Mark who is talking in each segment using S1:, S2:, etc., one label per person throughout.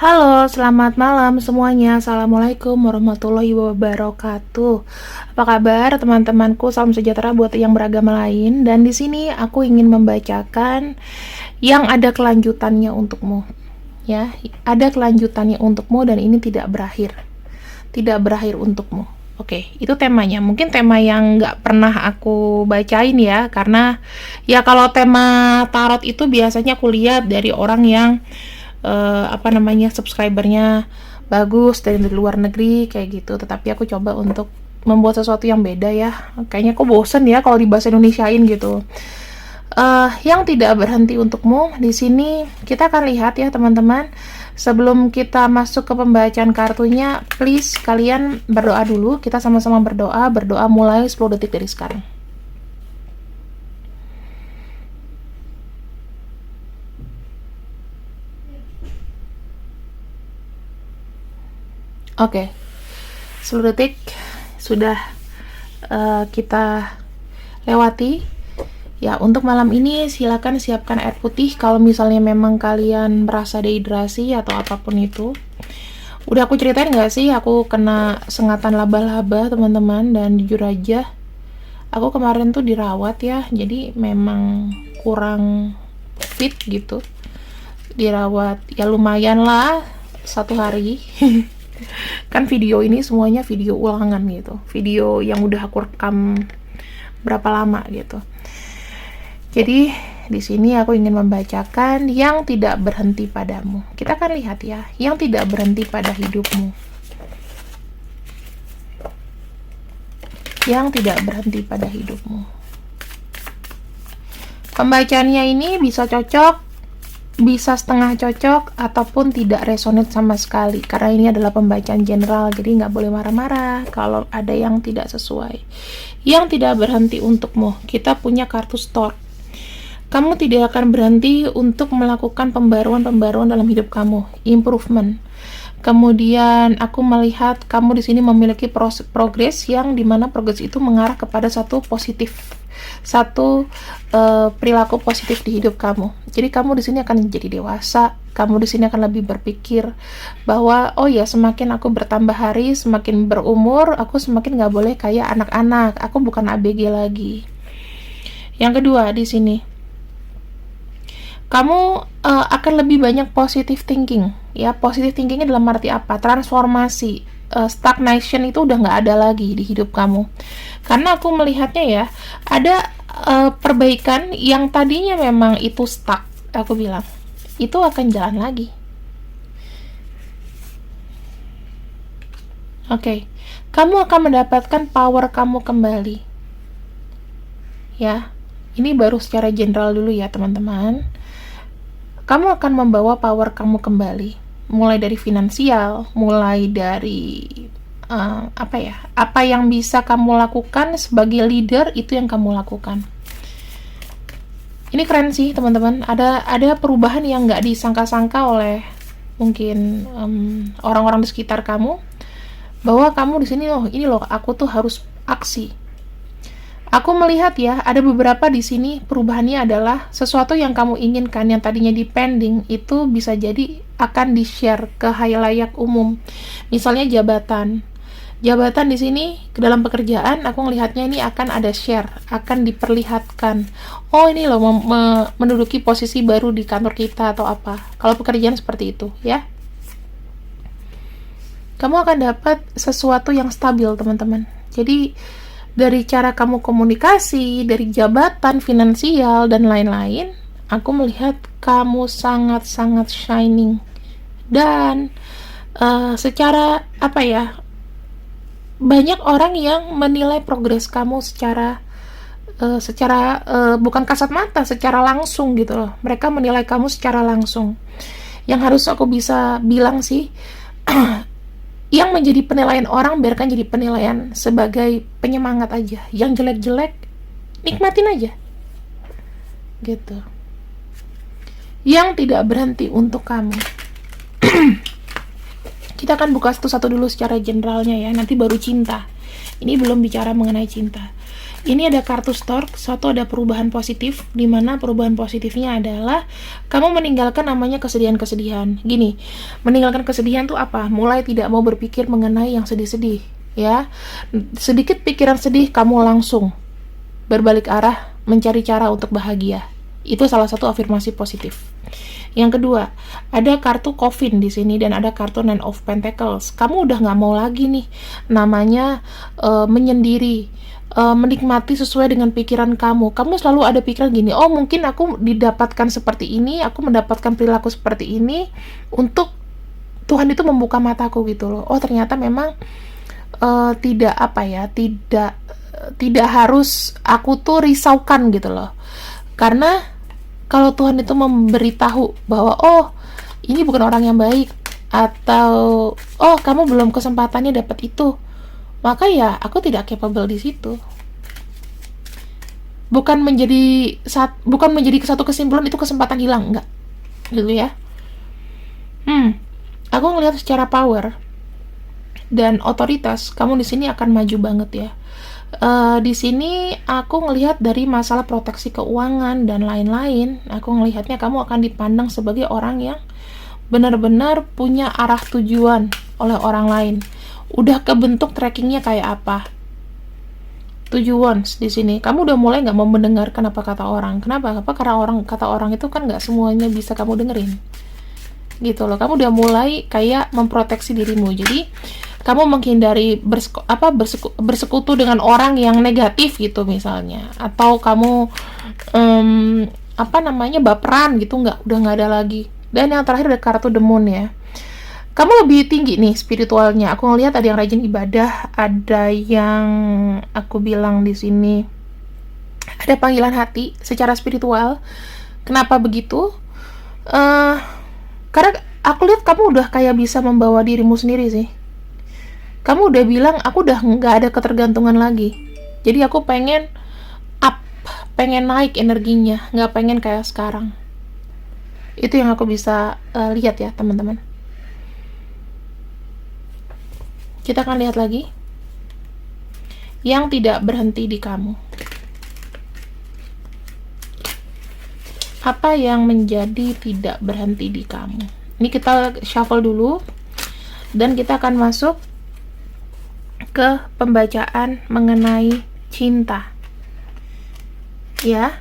S1: Halo, selamat malam semuanya. Assalamualaikum warahmatullahi wabarakatuh. Apa kabar teman-temanku? Salam sejahtera buat yang beragama lain. Dan di sini aku ingin membacakan yang ada kelanjutannya untukmu. Ya, ada kelanjutannya untukmu dan ini tidak berakhir. Tidak berakhir untukmu. Oke, itu temanya. Mungkin tema yang nggak pernah aku bacain ya, karena ya kalau tema tarot itu biasanya aku lihat dari orang yang subscribernya bagus dari luar negeri kayak gitu. Tetapi aku coba untuk membuat sesuatu yang beda ya. Kayaknya aku bosen ya kalau di bahasa Indonesiain gitu. Yang tidak berhenti untukmu. Di sini kita akan lihat ya teman-teman. Sebelum kita masuk ke pembacaan kartunya, please kalian berdoa dulu. Kita sama-sama berdoa mulai 10 detik dari sekarang. Oke, 10 detik sudah kita lewati. Ya, untuk malam ini silakan siapkan air putih kalau misalnya memang kalian merasa dehidrasi atau apapun itu. Udah aku ceritain nggak sih, aku kena sengatan laba-laba teman-teman, dan jujur aja aku kemarin tuh dirawat ya, jadi memang kurang fit gitu. Dirawat ya lumayan lah 1 hari. Kan video ini semuanya video ulangan gitu, video yang udah aku rekam berapa lama gitu. Jadi di sini aku ingin membacakan yang tidak berhenti padamu. Kita akan lihat ya, yang tidak berhenti pada hidupmu. Yang tidak berhenti pada hidupmu. Pembacaannya ini bisa cocok, bisa setengah cocok, ataupun tidak resonate sama sekali, karena ini adalah pembacaan general, jadi nggak boleh marah-marah kalau ada yang tidak sesuai. Yang tidak berhenti untukmu, kita punya kartu store. Kamu tidak akan berhenti untuk melakukan pembaruan-pembaruan dalam hidup kamu, improvement. Kemudian aku melihat kamu di sini memiliki progres yang dimana progres itu mengarah kepada satu perilaku positif di hidup kamu. Jadi kamu di sini akan menjadi dewasa. Kamu di sini akan lebih berpikir bahwa oh ya, semakin aku bertambah hari, semakin berumur, aku semakin nggak boleh kayak anak-anak. Aku bukan ABG lagi. Yang kedua di sini, kamu akan lebih banyak positive thinking. Ya, positive thinkingnya dalam arti apa? Transformasi. Stagnation itu udah nggak ada lagi di hidup kamu. Karena aku melihatnya ya, ada perbaikan yang tadinya memang itu stuck, aku bilang. Itu akan jalan lagi. Oke. Kamu akan mendapatkan power kamu kembali. Ya, ini baru secara general dulu ya teman-teman. Kamu akan membawa power kamu kembali, mulai dari finansial, mulai dari apa yang bisa kamu lakukan sebagai leader, itu yang kamu lakukan. Ini keren sih teman-teman, ada perubahan yang nggak disangka-sangka oleh mungkin orang-orang di sekitar kamu, bahwa kamu di sini ini loh, aku tuh harus aksi. Aku melihat ya, ada beberapa di sini perubahannya adalah sesuatu yang kamu inginkan, yang tadinya di pending, itu bisa jadi akan di-share ke khalayak umum. Misalnya jabatan. Jabatan di sini dalam pekerjaan, aku melihatnya ini akan ada share, akan diperlihatkan. Oh, ini loh menduduki posisi baru di kantor kita atau apa. Kalau pekerjaan seperti itu, ya. Kamu akan dapat sesuatu yang stabil, teman-teman. Jadi dari cara kamu komunikasi, dari jabatan, finansial, dan lain-lain, aku melihat kamu sangat-sangat shining. Dan secara banyak orang yang menilai progres kamu secara bukan kasat mata, secara langsung gitu loh. Mereka menilai kamu secara langsung. Yang harus aku bisa bilang sih, yang menjadi penilaian orang biarkan jadi penilaian sebagai penyemangat aja. Yang jelek-jelek nikmatin aja gitu. Yang tidak berhenti untuk kamu. Kita akan buka satu-satu dulu secara generalnya ya, nanti baru cinta. Ini belum bicara mengenai cinta. Ini ada kartu stork, suatu ada perubahan positif, di mana perubahan positifnya adalah kamu meninggalkan namanya kesedihan-kesedihan. Gini, meninggalkan kesedihan tuh apa? Mulai tidak mau berpikir mengenai yang sedih-sedih, ya. Sedikit pikiran sedih, kamu langsung berbalik arah, mencari cara untuk bahagia. Itu salah satu afirmasi positif. Yang kedua, ada kartu coffin di sini dan ada kartu Nine of Pentacles. Kamu udah nggak mau lagi nih namanya menyendiri, menikmati sesuai dengan pikiran kamu. Kamu selalu ada pikiran gini, oh mungkin aku didapatkan seperti ini, aku mendapatkan perilaku seperti ini untuk Tuhan itu membuka mataku gitu loh. Oh ternyata memang tidak apa ya, tidak harus aku tuh risaukan gitu loh. Karena kalau Tuhan itu memberitahu bahwa oh ini bukan orang yang baik, atau oh kamu belum kesempatannya dapat itu, maka ya aku tidak capable di situ. Bukan menjadi satu kesimpulan itu kesempatan hilang, enggak gitu ya. Aku ngelihat secara power dan otoritas, kamu di sini akan maju banget ya. Di sini aku ngelihat dari masalah proteksi keuangan dan lain-lain. Aku ngelihatnya kamu akan dipandang sebagai orang yang benar-benar punya arah tujuan oleh orang lain. Udah kebentuk trackingnya kayak apa. 7 wands di sini. Kamu udah mulai nggak mau mendengarkan apa kata orang. Kenapa? Karena kata orang itu kan nggak semuanya bisa kamu dengerin. Gitu loh. Kamu udah mulai kayak memproteksi dirimu. Jadi kamu menghindari bersekutu dengan orang yang negatif gitu misalnya, atau kamu baperan gitu, udah nggak ada lagi. Dan yang terakhir ada kartu The Moon ya. Kamu lebih tinggi nih spiritualnya. Aku ngelihat ada yang rajin ibadah, ada yang aku bilang di sini ada panggilan hati secara spiritual. Kenapa begitu? Karena aku lihat kamu udah kayak bisa membawa dirimu sendiri sih. Kamu udah bilang, aku udah nggak ada ketergantungan lagi. Jadi aku pengen up, pengen naik energinya, nggak pengen kayak sekarang. Itu yang aku bisa lihat ya teman-teman. Kita akan lihat lagi yang tidak berhenti di kamu. Apa yang menjadi tidak berhenti di kamu? Ini kita shuffle dulu dan kita akan masuk ke pembacaan mengenai cinta. Ya,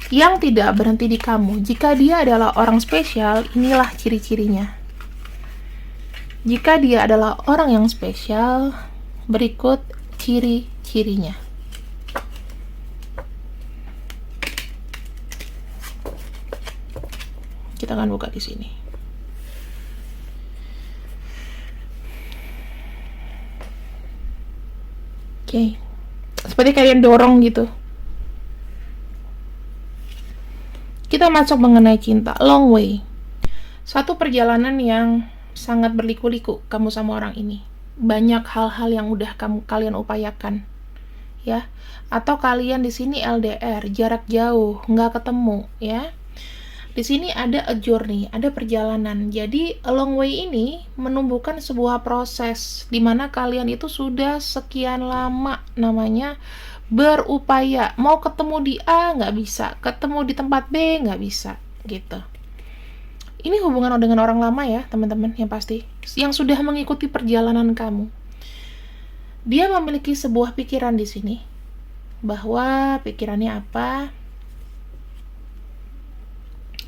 S1: yang tidak berhenti di kamu. Jika dia adalah orang spesial, inilah ciri-cirinya. Jika dia adalah orang yang spesial, berikut ciri-cirinya. Kita akan buka di sini. Oke. Seperti kalian dorong gitu. Kita masuk mengenai cinta, long way. Satu perjalanan yang sangat berliku-liku kamu sama orang ini. Banyak hal-hal yang udah kalian upayakan, ya. Atau kalian di sini LDR, jarak jauh, nggak ketemu, ya. Di sini ada a journey, ada perjalanan. Jadi a long way ini menumbuhkan sebuah proses di mana kalian itu sudah sekian lama namanya berupaya. Mau ketemu di A nggak bisa, ketemu di tempat B nggak bisa, gitu. Ini hubungan dengan orang lama ya teman-teman, yang pasti yang sudah mengikuti perjalanan kamu. Dia memiliki sebuah pikiran di sini, bahwa pikirannya apa?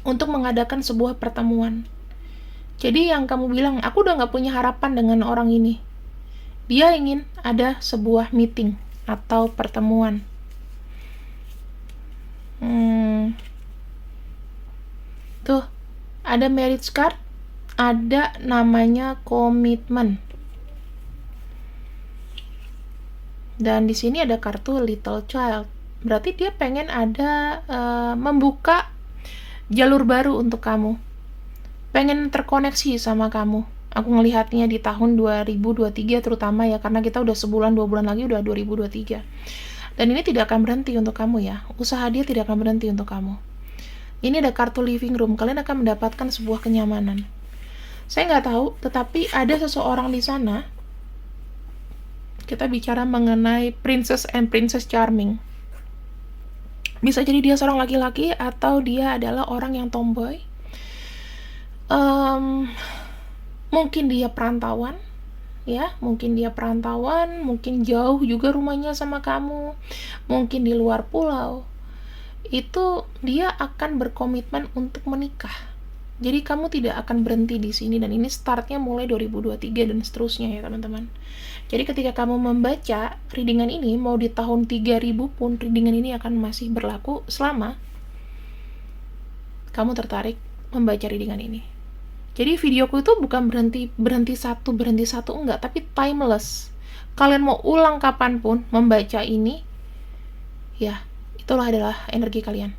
S1: Untuk mengadakan sebuah pertemuan. Jadi yang kamu bilang, aku udah gak punya harapan dengan orang ini. Dia ingin ada sebuah meeting atau pertemuan. Tuh, ada marriage card, ada namanya komitmen. Dan di sini ada kartu little child. Berarti dia pengen ada membuka jalur baru untuk kamu, pengen terkoneksi sama kamu. Aku ngelihatnya di tahun 2023 terutama ya, karena kita udah sebulan 2 bulan lagi udah 2023. Dan ini tidak akan berhenti untuk kamu ya, usaha dia tidak akan berhenti untuk kamu. Ini ada kartu living room, kalian akan mendapatkan sebuah kenyamanan. Saya nggak tahu, tetapi ada seseorang di sana. Kita bicara mengenai princess and princess charming. Bisa jadi dia seorang laki-laki atau dia adalah orang yang tomboy. Mungkin dia perantauan, ya, mungkin jauh juga rumahnya sama kamu, mungkin di luar pulau. Itu dia akan berkomitmen untuk menikah. Jadi kamu tidak akan berhenti di sini, dan ini startnya mulai 2023 dan seterusnya ya teman-teman. Jadi ketika kamu membaca readingan ini, mau di tahun 3000 pun readingan ini akan masih berlaku selama kamu tertarik membaca readingan ini. Jadi videoku itu bukan berhenti satu enggak, tapi timeless. Kalian mau ulang kapanpun membaca ini, ya itulah adalah energi kalian.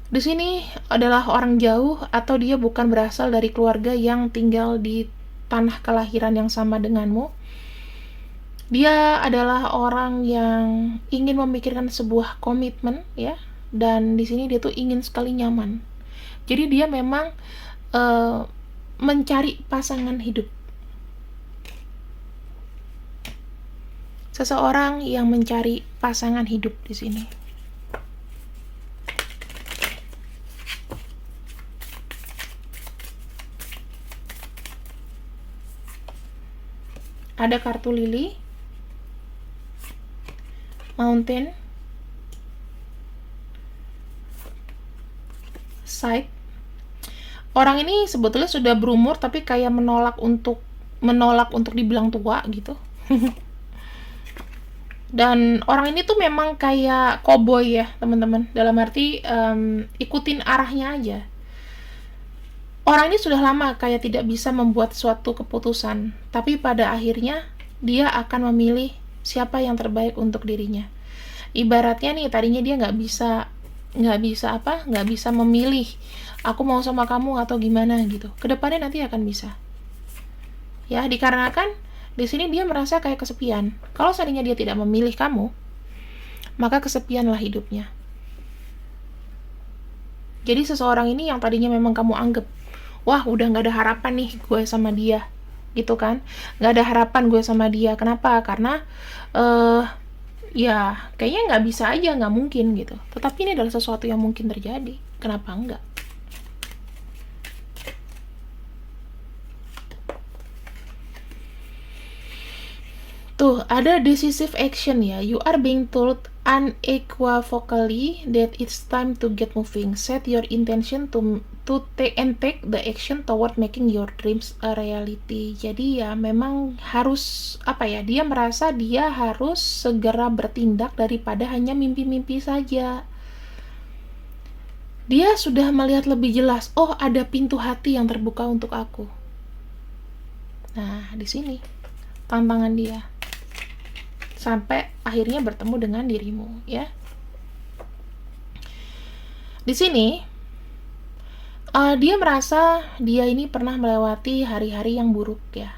S1: Di sini adalah orang jauh atau dia bukan berasal dari keluarga yang tinggal di tanah kelahiran yang sama denganmu. Dia adalah orang yang ingin memikirkan sebuah komitmen, ya, dan di sini dia tuh ingin sekali nyaman. Jadi dia memang mencari pasangan hidup. Seseorang yang mencari pasangan hidup di sini. Ada kartu lili, mountain, side. Orang ini sebetulnya sudah berumur tapi kayak menolak untuk dibilang tua gitu. Dan orang ini tuh memang kayak cowboy ya teman-teman, dalam arti ikutin arahnya aja. Orang ini sudah lama kayak tidak bisa membuat suatu keputusan, tapi pada akhirnya dia akan memilih siapa yang terbaik untuk dirinya. Ibaratnya nih, tadinya dia nggak bisa memilih aku mau sama kamu atau gimana gitu. Kedepannya nanti akan bisa. Ya, dikarenakan di sini dia merasa kayak kesepian. Kalau seandainya dia tidak memilih kamu, maka kesepianlah hidupnya. Jadi seseorang ini yang tadinya memang kamu anggap, wah udah nggak ada harapan nih gue sama dia, gitu kan? Nggak ada harapan gue sama dia. Kenapa? Karena ya kayaknya nggak bisa aja, nggak mungkin gitu. Tetapi ini adalah sesuatu yang mungkin terjadi. Kenapa enggak? Tuh, ada decisive action ya. You are being told unequivocally that it's time to get moving. Set your intention to take the action toward making your dreams a reality. Jadi ya memang harus dia merasa dia harus segera bertindak daripada hanya mimpi-mimpi saja. Dia sudah melihat lebih jelas, oh ada pintu hati yang terbuka untuk aku. Nah, di sini tantangan dia. Sampai akhirnya bertemu dengan dirimu, ya. Di sini dia merasa dia ini pernah melewati hari-hari yang buruk, ya.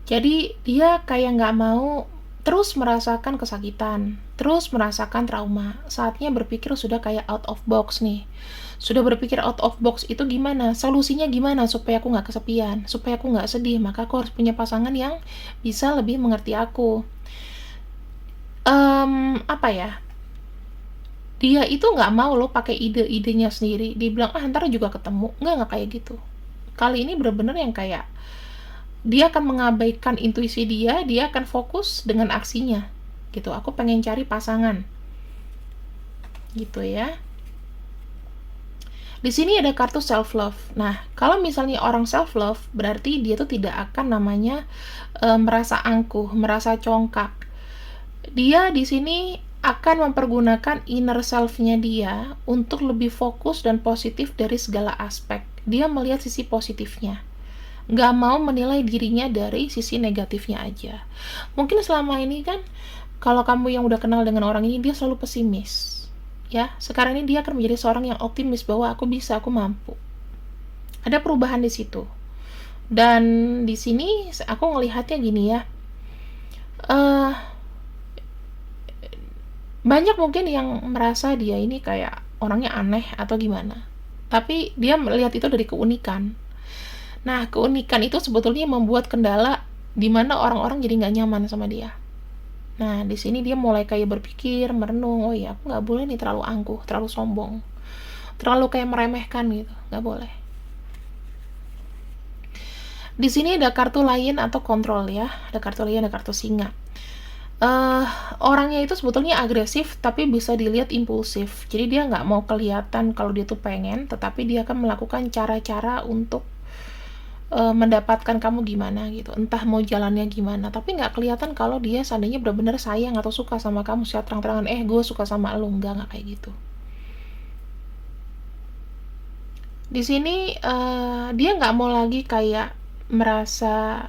S1: Jadi dia kayak nggak mau terus merasakan kesakitan, terus merasakan trauma. Saatnya berpikir sudah kayak out of box nih. Sudah berpikir out of box itu gimana? Solusinya gimana supaya aku nggak kesepian, supaya aku nggak sedih? Maka aku harus punya pasangan yang bisa lebih mengerti aku. Dia itu nggak mau lo pakai ide-idenya sendiri. Dia bilang, ntar juga ketemu. Nggak kayak gitu. Kali ini bener-bener yang kayak dia akan mengabaikan intuisi dia akan fokus dengan aksinya gitu. Aku pengen cari pasangan gitu ya. Di sini ada kartu self love. Nah, kalau misalnya orang self love, berarti dia tuh tidak akan namanya merasa angkuh, merasa congkak. Dia di sini akan mempergunakan inner self-nya dia untuk lebih fokus dan positif dari segala aspek. Dia melihat sisi positifnya. Nggak mau menilai dirinya dari sisi negatifnya aja. Mungkin selama ini kan, kalau kamu yang udah kenal dengan orang ini, dia selalu pesimis. Ya, sekarang ini dia akan menjadi seorang yang optimis bahwa aku bisa, aku mampu. Ada perubahan di situ. Dan di sini aku ngelihatnya gini ya. Banyak mungkin yang merasa dia ini kayak orangnya aneh atau gimana. Tapi dia melihat itu dari keunikan. Nah, keunikan itu sebetulnya membuat kendala di mana orang-orang jadi nggak nyaman sama dia. Nah, di sini dia mulai kayak berpikir, merenung, oh iya, aku nggak boleh nih terlalu angkuh, terlalu sombong, terlalu kayak meremehkan gitu, nggak boleh. Di sini ada kartu lain atau kontrol ya, ada kartu lain, ada kartu singa. uh, Orangnya itu sebetulnya agresif tapi bisa dilihat impulsif, jadi dia nggak mau kelihatan kalau dia tuh pengen, tetapi dia akan melakukan cara-cara untuk mendapatkan kamu gimana gitu, entah mau jalannya gimana, tapi nggak kelihatan kalau dia seandainya benar-benar sayang atau suka sama kamu secara terang-terangan, gue suka sama lo, nggak kayak gitu. Di sini dia nggak mau lagi kayak merasa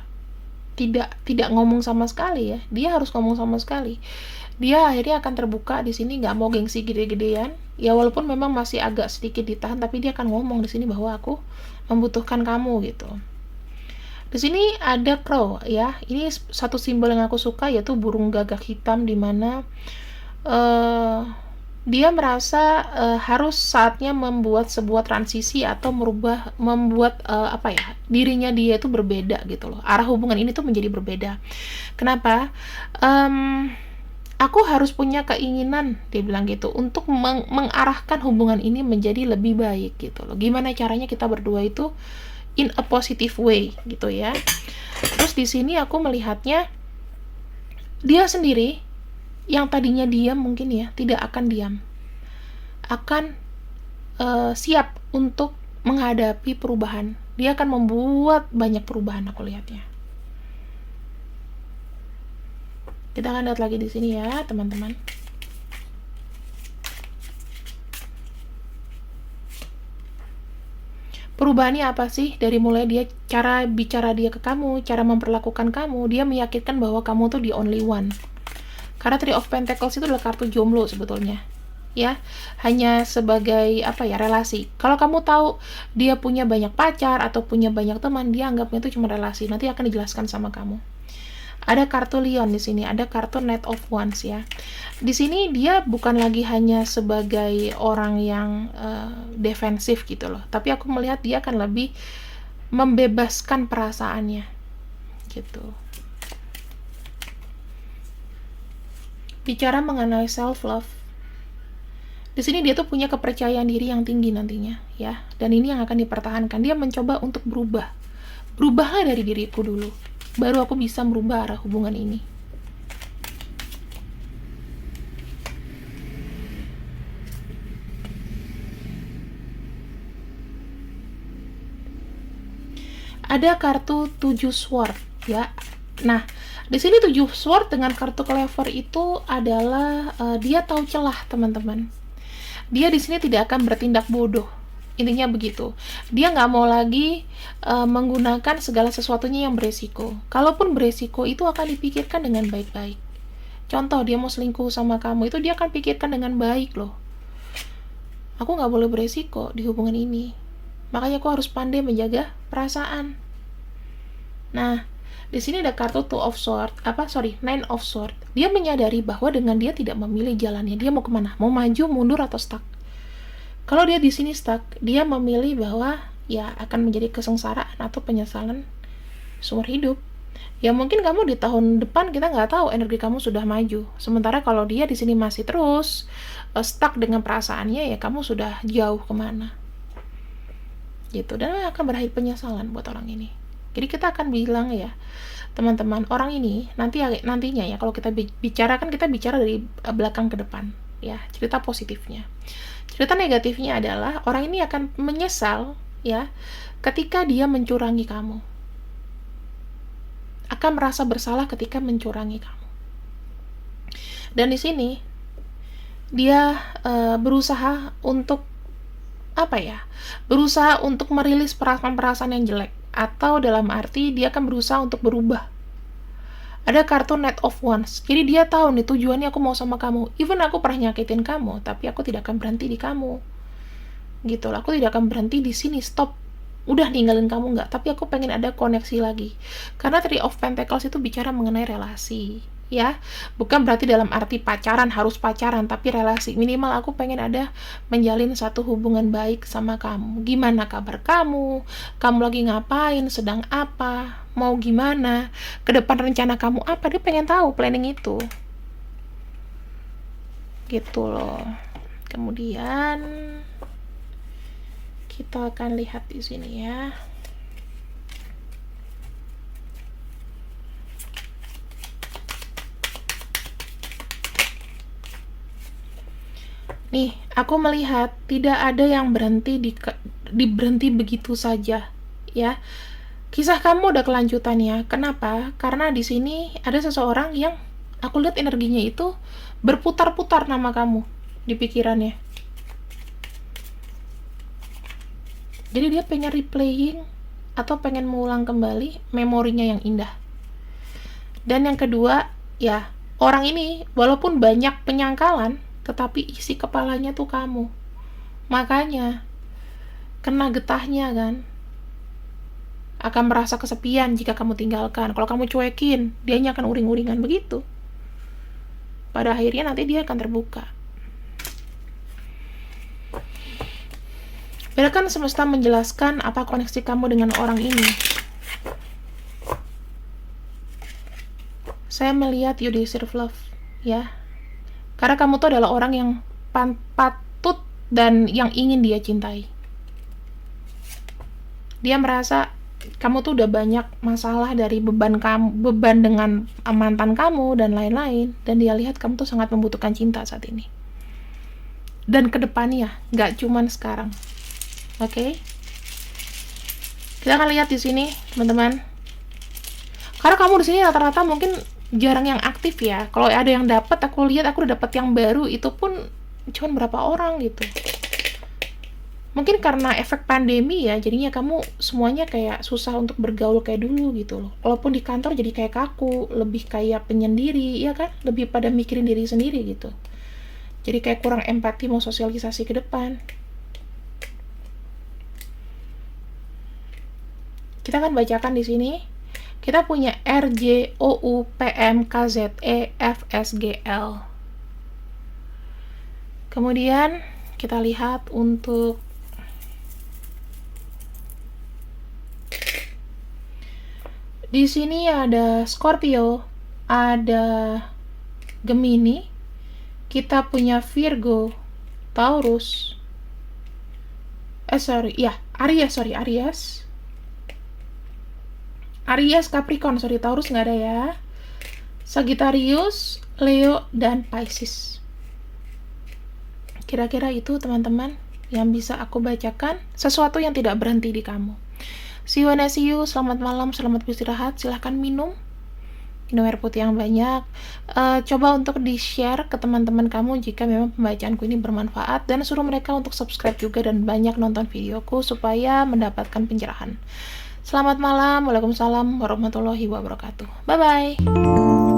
S1: tidak ngomong sama sekali ya, dia harus ngomong sama sekali. Dia akhirnya akan terbuka di sini, nggak mau gengsi gede-gedean ya, walaupun memang masih agak sedikit ditahan, tapi dia akan ngomong di sini bahwa aku membutuhkan kamu gitu. Di sini ada crow ya, ini satu simbol yang aku suka, yaitu burung gagak hitam, dimana dia merasa harus saatnya membuat sebuah transisi atau membuat dirinya dia itu berbeda gitu loh. Arah hubungan ini tuh menjadi berbeda. Kenapa? Aku harus punya keinginan, dia bilang gitu, untuk mengarahkan hubungan ini menjadi lebih baik gitu loh. Gimana caranya kita berdua itu in a positive way gitu ya. Terus di sini aku melihatnya dia sendiri yang tadinya diam mungkin ya, tidak akan diam, akan siap untuk menghadapi perubahan. Dia akan membuat banyak perubahan, aku lihatnya. Kita akan lihat lagi di sini ya teman-teman. Perubahannya apa sih? Dari mulai dia, cara bicara dia ke kamu, cara memperlakukan kamu, dia meyakinkan bahwa kamu tuh the only one. Karena Three of Pentacles itu adalah kartu jomblo sebetulnya. Ya, hanya sebagai relasi. Kalau kamu tahu dia punya banyak pacar atau punya banyak teman, dia anggapnya itu cuma relasi. Nanti akan dijelaskan sama kamu. Ada kartu Lion di sini, ada kartu Knight of Wands ya. Di sini dia bukan lagi hanya sebagai orang yang defensif gitu loh, tapi aku melihat dia akan lebih membebaskan perasaannya gitu. Bicara mengenai self love, di sini dia tuh punya kepercayaan diri yang tinggi nantinya ya, dan ini yang akan dipertahankan. Dia mencoba untuk berubahlah dari diriku dulu, baru aku bisa merubah arah hubungan ini. Ada kartu 7 sword ya. Nah, di sini 7 sword dengan kartu clever itu adalah dia tahu celah, teman-teman. Dia di sini tidak akan bertindak bodoh. Intinya begitu. Dia nggak mau lagi menggunakan segala sesuatunya yang beresiko. Kalaupun beresiko, itu akan dipikirkan dengan baik-baik. Contoh, dia mau selingkuh sama kamu, itu dia akan pikirkan dengan baik loh. Aku nggak boleh beresiko di hubungan ini. Makanya aku harus pandai menjaga perasaan. Nah, di sini ada kartu Nine of Swords. Dia menyadari bahwa dengan dia tidak memilih jalannya, dia mau kemana? Mau maju, mundur, atau stuck? Kalau dia di sini stuck, dia memilih bahwa ya akan menjadi kesengsaraan atau penyesalan seumur hidup. Ya mungkin kamu di tahun depan, kita nggak tahu, energi kamu sudah maju. Sementara kalau dia di sini masih terus stuck dengan perasaannya, ya kamu sudah jauh kemana. Gitu, dan akan berakhir penyesalan buat orang ini. Jadi kita akan bilang ya, teman-teman, orang ini nantinya ya, kalau kita bicara kan kita bicara dari belakang ke depan ya, cerita positifnya. Cerita negatifnya adalah orang ini akan menyesal ya ketika dia mencurangi kamu. Akan merasa bersalah ketika mencurangi kamu. Dan di sini dia berusaha untuk berusaha untuk merilis perasaan-perasaan yang jelek, atau dalam arti dia akan berusaha untuk berubah. Ada kartu Knight of Wands. Jadi dia tahu nih tujuannya, aku mau sama kamu. Even aku pernah nyakitin kamu, tapi aku tidak akan berhenti di kamu. Gitu loh. Aku tidak akan berhenti di sini, stop. Udah ninggalin kamu nggak, tapi aku pengen ada koneksi lagi. Karena Three of Pentacles itu bicara mengenai relasi. Ya, bukan berarti dalam arti pacaran, harus pacaran, tapi relasi. Minimal aku pengen ada menjalin satu hubungan baik sama kamu. Gimana kabar kamu? Kamu lagi ngapain? Sedang apa? Mau gimana? Ke depan rencana kamu apa? Dia pengen tahu planning itu. gitu loh. Kemudian kita akan lihat di sini ya. Nih, aku melihat tidak ada yang berhenti berhenti begitu saja, ya. Kisah kamu udah kelanjutan ya. Kenapa? Karena di sini ada seseorang yang aku lihat energinya itu berputar-putar nama kamu di pikirannya. Jadi dia pengen replaying atau pengen mengulang kembali memorinya yang indah. Dan yang kedua, ya, orang ini walaupun banyak penyangkalan, tetapi isi kepalanya tuh kamu. Makanya kena getahnya kan. Akan merasa kesepian jika kamu tinggalkan. Kalau kamu cuekin, dianya akan uring-uringan begitu. Pada akhirnya nanti dia akan terbuka. Biarkan semesta menjelaskan apa koneksi kamu dengan orang ini. Saya melihat you deserve love, ya. Karena kamu tuh adalah orang yang patut dan yang ingin dia cintai. Dia merasa kamu tuh udah banyak masalah dari beban dengan mantan kamu dan lain-lain, dan dia lihat kamu tuh sangat membutuhkan cinta saat ini. Dan kedepannya, nggak cuman sekarang. Oke? Kita akan lihat di sini, teman-teman. Karena kamu di sini rata-rata mungkin jarang yang aktif ya. Kalau ada yang dapat, aku lihat aku udah dapat yang baru, itu pun cuman berapa orang gitu. Mungkin karena efek pandemi ya, jadinya kamu semuanya kayak susah untuk bergaul kayak dulu gitu loh. Walaupun di kantor jadi kayak kaku, lebih kayak penyendiri, ya kan? Lebih pada mikirin diri sendiri gitu. Jadi kayak kurang empati mau sosialisasi ke depan. Kita akan bacakan di sini. Kita punya RJOUPMKZEFSGL. Kemudian kita lihat untuk di sini ada Scorpio, ada Gemini, kita punya Virgo, Taurus, Aries, Capricorn, Taurus nggak ada ya. Sagittarius, Leo, dan Pisces. Kira-kira itu teman-teman yang bisa aku bacakan, sesuatu yang tidak berhenti di kamu. See you, selamat malam, selamat beristirahat, silahkan minum air putih yang banyak. Coba untuk di-share ke teman-teman kamu jika memang pembacaanku ini bermanfaat, dan suruh mereka untuk subscribe juga dan banyak nonton videoku supaya mendapatkan pencerahan. Selamat malam, waalaikumsalam warahmatullahi wabarakatuh. Bye-bye.